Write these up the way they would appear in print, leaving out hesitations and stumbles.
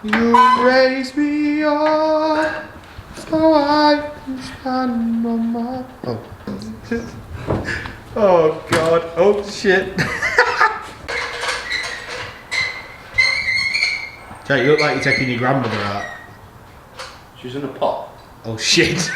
You raise me up so I can stand on my... Oh. Oh God, oh shit. Jake, you look like you're taking your grandmother out. She's in a pot. Oh shit.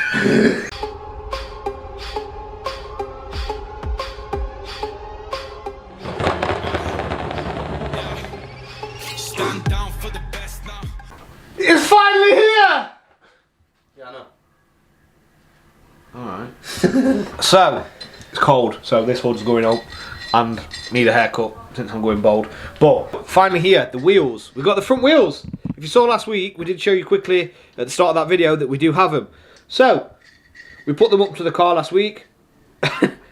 It's finally here! Yeah, I know. Alright. So, it's cold, so this hood's going up and need a haircut since I'm going bald. But finally here, the wheels. We've got the front wheels. If you saw last week, we did show you quickly at the start of that video that we do have them. So, we put them up to the car last week.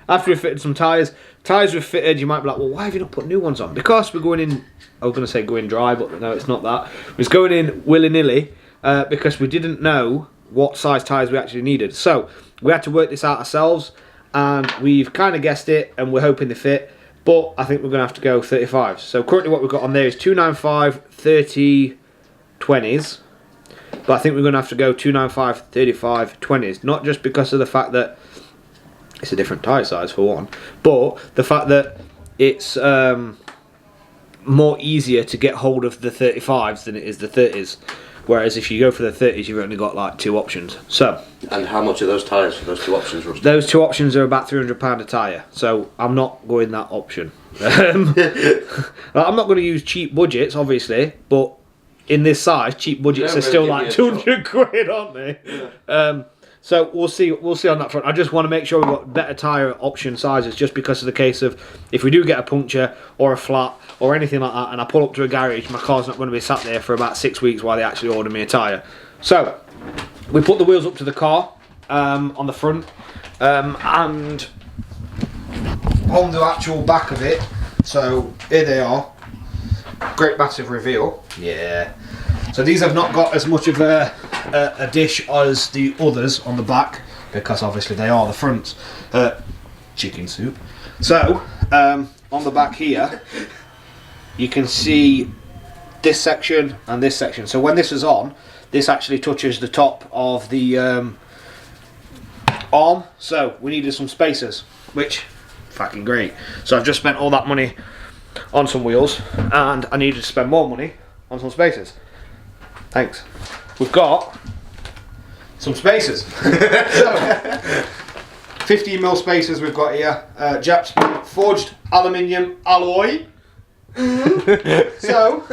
After we fitted some tyres. Tyres were fitted, you might be like, well, why have you not put new ones on? Because we're going in, I was going to say going dry, but no, it's not that. We're just going in willy-nilly because we didn't know what size tyres we actually needed. So, we had to work this out ourselves, and we've kind of guessed it, and we're hoping they fit, but I think we're going to have to go 35s. So, currently what we've got on there is 295 30 20s, but I think we're going to have to go 295 35 20s, not just because of the fact that it's a different tyre size for one, but the fact that it's more easier to get hold of the 35s than it is the 30s. Whereas if you go for the 30s, you've only got like 2 options. So. And how much are those tyres for those 2 options, Rusty? Those 2 options are about £300 a tyre. So I'm not going that option. I'm not going to use cheap budgets, obviously, but in this size, cheap budgets are still like 200 quid, aren't they? Yeah. So we'll see on that front. I just want to make sure we've got better tyre option sizes, just because of the case of if we do get a puncture or a flat or anything like that and I pull up to a garage, my car's not going to be sat there for about 6 weeks while they actually order me a tyre. So we put the wheels up to the car on the front and on the actual back of it. So here they are. Great massive reveal. Yeah. So these have not got as much of a dish as the others on the back, because obviously they are the fronts. Chicken soup. So on the back here you can see this section and this section. So when this is on, this actually touches the top of the arm. So we needed some spacers, which fucking great. So I've just spent all that money on some wheels, and I needed to spend more money on some spacers. Thanks. We've got some spacers. So, 15mm spacers we've got here. Japs forged aluminium alloy. So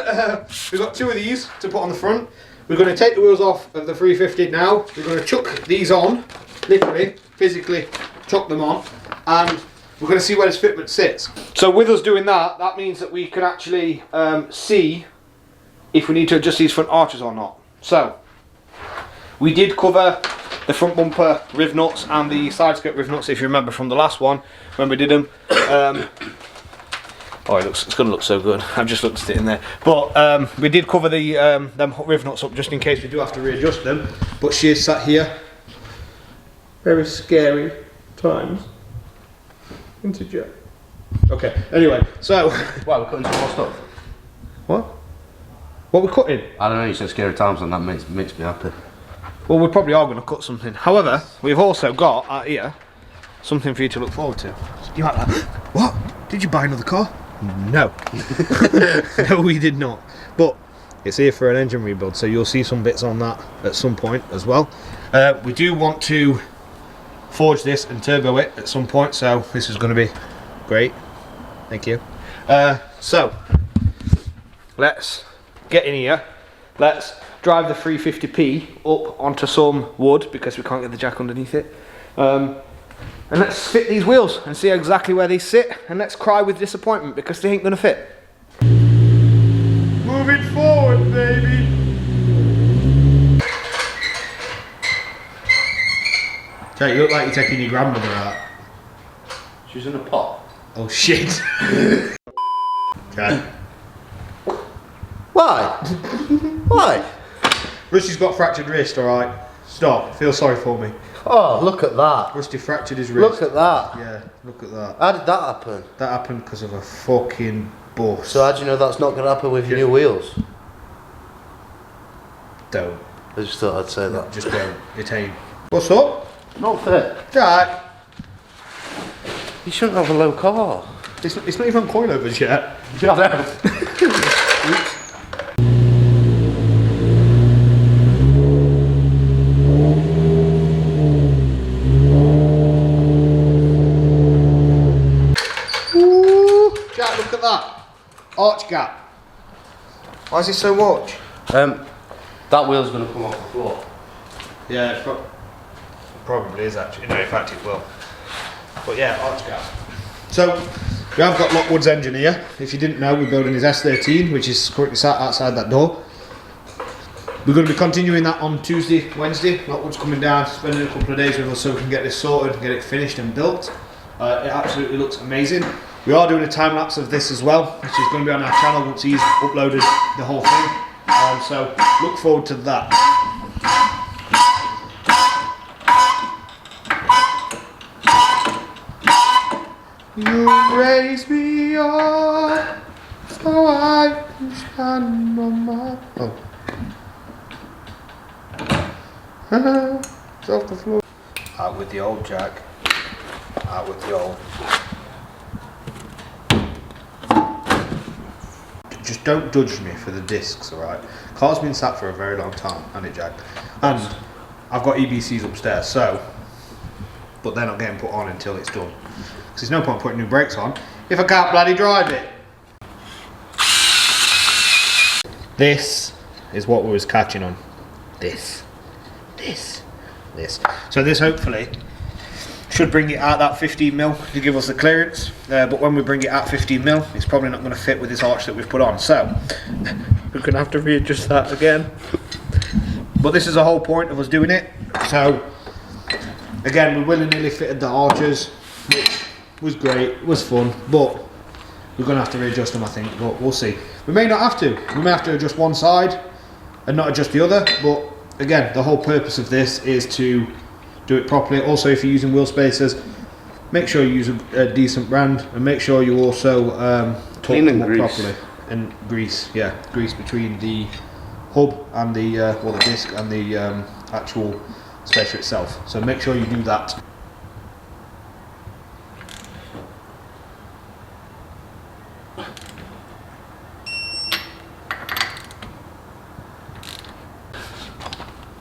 we've got 2 of these to put on the front. We're going to take the wheels off of the 350 now. We're going to chuck these on, literally, physically chuck them on, and we're going to see where this fitment sits. So with us doing that, that means that we can actually see if we need to adjust these front arches or not. So we did cover the front bumper riv nuts and the side skirt riv nuts, if you remember from the last one when we did them. Oh, it's going to look so good. I've just looked at it in there. But we did cover the them riv nuts up just in case we do have to readjust them. But she is sat here. Very scary times. Integer. Okay, anyway, so... Why, we're cutting some more stuff? What? What we're cutting? I don't know, you said scary times and that makes me happy. Well, we probably are going to cut something. However, we've also got out here something for you to look forward to. You might be like, what? Did you buy another car? No. No, we did not. But it's here for an engine rebuild, so you'll see some bits on that at some point as well. We do want to forge this and turbo it at some point, so this is going to be great. Thank you. So let's get in here. Let's drive the 350p up onto some wood because we can't get the jack underneath it. And let's fit these wheels and see exactly where they sit, and let's cry with disappointment because they ain't going to fit. Move it forward, baby. Jake, you look like you're taking your grandmother out. She's in a pot. Oh shit. Okay. Why? Why? Rusty's got fractured wrist, alright? Stop, feel sorry for me. Oh, look at that. Rusty fractured his wrist. Look at that. Yeah, look at that. How did that happen? That happened because of a fucking bus. So how do you know that's not going to happen with your new wheels? Don't. I just thought I'd say that. Just don't. It ain't. What's up? Not fit. Jack. You shouldn't have a low car. It's not even coilovers yet. Yeah, I know. Ooh, Jack, look at that. Arch gap. Why is it so much? That wheel's going to come off the floor. Yeah, it probably is actually. No, in fact it will. But yeah, arch gap. So, we have got Lockwood's engine here. If you didn't know, we're building his S13, which is currently sat outside that door. We're going to be continuing that on Tuesday, Wednesday. Lockwood's coming down, spending a couple of days with us so we can get this sorted, get it finished and built. It absolutely looks amazing. We are doing a time lapse of this as well, which is going to be on our channel once he's uploaded the whole thing. So look forward to that. You raise me up so I can stand on my it's off the floor. Out with the old Jack. Out with the old. Just don't judge me for the discs, alright? Car's been sat for a very long time, hasn't it, Jack? And I've got EBCs upstairs, so, but they're not getting put on until it's done. Because there's no point putting new brakes on if I can't bloody drive it. This is what we was catching on. This. So this hopefully should bring it out that 15mm to give us the clearance, but when we bring it out 15mm, it's probably not going to fit with this arch that we've put on, so we're going to have to readjust that again. But this is the whole point of us doing it. So again, we willy-nilly fitted the arches, which was great, it was fun, but we're going to have to readjust them, I think, but we'll see. We may not have to. We may have to adjust one side and not adjust the other, but again, the whole purpose of this is to do it properly. Also, if you're using wheel spacers, make sure you use a decent brand, and make sure you also torque them up properly. And grease, yeah, grease between the hub and the the disc and the actual spacer itself. So make sure you do that.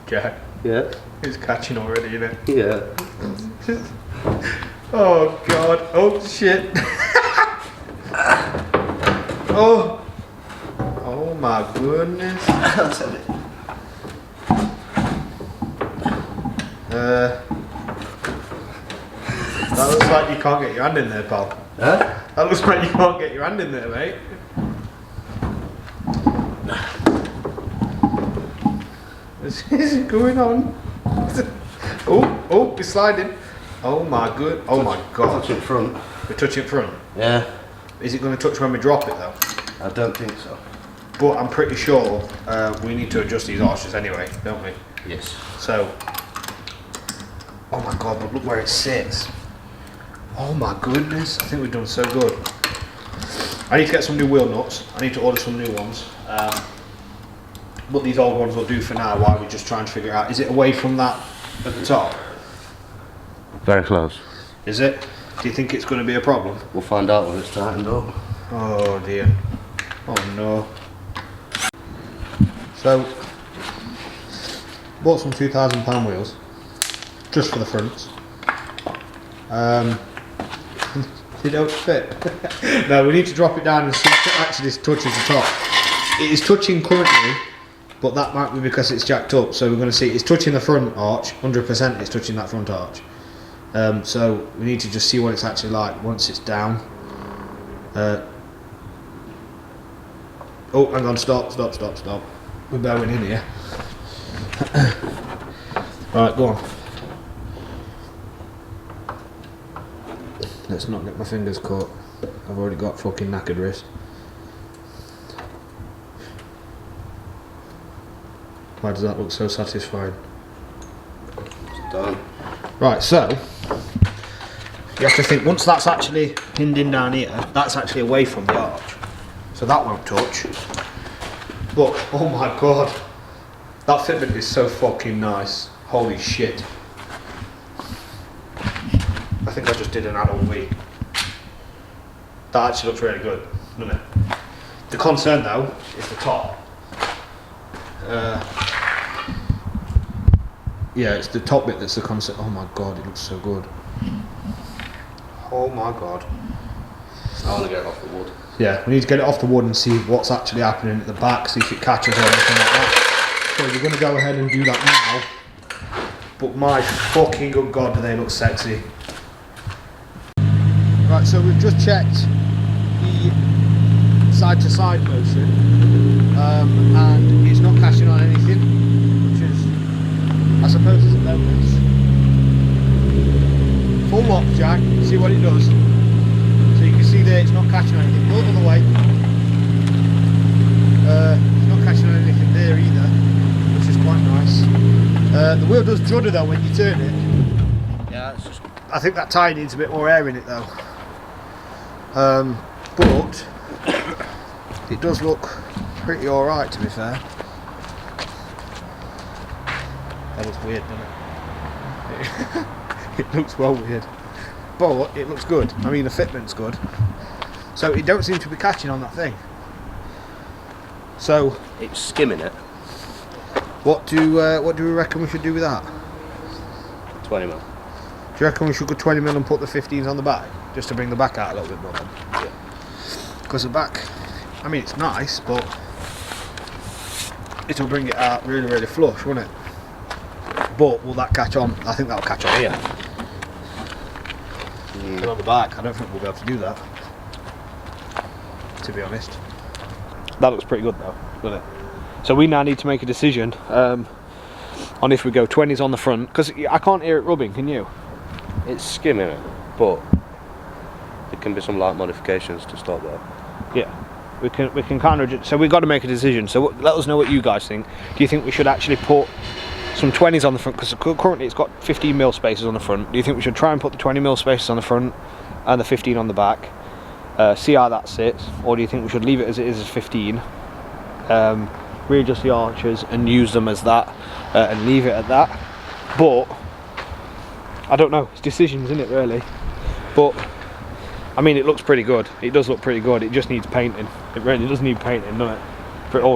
Jack. Yeah. It's catching already, isn't it? Yeah. Oh god. Oh shit. Oh. Oh my goodness. That looks like you can't get your hand in there, pal. Huh? That looks like you can't get your hand in there, mate. What is going on? Oh, it's sliding. Oh my good. Oh my god. Touch it front. We're touching front. Yeah. Is it going to touch when we drop it though? I don't think so. But I'm pretty sure we need to adjust these arches anyway, don't we? Yes. So. Oh my god, but look where it sits. Oh my goodness. I think we've done so good. I need to get some new wheel nuts. I need to order some new ones. But these old ones will do for now while we're just trying to figure out, is it away from that at the top? Very close. Is it? Do you think it's going to be a problem? We'll find out when it's tightened up. Oh dear. Oh no. So, bought some £2,000 wheels, just for the fronts. They don't fit. No, we need to drop it down and see if it actually touches the top. It is touching currently, but that might be because it's jacked up, so we're going to see it's touching the front arch, 100% it's touching that front arch. So we need to just see what it's actually like once it's down. Oh, hang on, stop. We're bowing in here. Right, go on. Let's not get my fingers caught. I've already got fucking knackered wrist. Why does that look so satisfying? It's done. Right, so you have to think, once that's actually pinned in down here, that's actually away from the arch. So that won't touch. But, oh my god, That fitment is so fucking nice. Holy shit. I think I just did an adult wee. That actually looks really good, doesn't it? The concern though is the top. Yeah, it's the top bit that's the concern. Oh my god, it looks so good. Oh my god. I want to get it off the wood. Yeah, we need to get it off the wood and see what's actually happening at the back, see if it catches or anything like that. So we're going to go ahead and do that now. But my fucking good god, do they look sexy. Right, so we've just checked the side to side motion, and it's not catching on anything, which is, I suppose, is a bonus. Full lock jack, see what it does. So you can see there it's not catching on anything. Go the other way. It's not catching on anything there either, which is quite nice. The wheel does judder though when you turn it. Yeah, it's just... I think that tyre needs a bit more air in it though. But it does look pretty alright, to be fair. That looks weird, doesn't it? It looks well weird. But it looks good. I mean, the fitment's good. So it don't seem to be catching on that thing. So It's skimming it. what do we reckon we should do with that? 20 mil. Do you reckon we should go 20mm and put the 15s on the back? Just to bring the back out a little bit more then? Yeah. Because the back, I mean it's nice, but it'll bring it out really, really flush, won't it? But will that catch on? I think that'll catch on here. And on the back, I don't think we'll be able to do that, to be honest. That looks pretty good though, doesn't it? So we now need to make a decision on if we go 20s on the front, because I can't hear it rubbing, can you? It's skimming it, but there can be some light modifications to stop that. Yeah, we can kind of. So we've got to make a decision. So let us know what you guys think. Do you think we should actually put some 20s on the front? Because currently it's got 15mm spaces on the front. Do you think we should try and put the 20mm spaces on the front and the 15 on the back? See how that sits, or do you think we should leave it as it is as 15? Readjust the arches and use them as that, and leave it at that. But I don't know. It's decisions, isn't it, really? But I mean, it looks pretty good. It does look pretty good. It just needs painting. It really does need painting, doesn't it?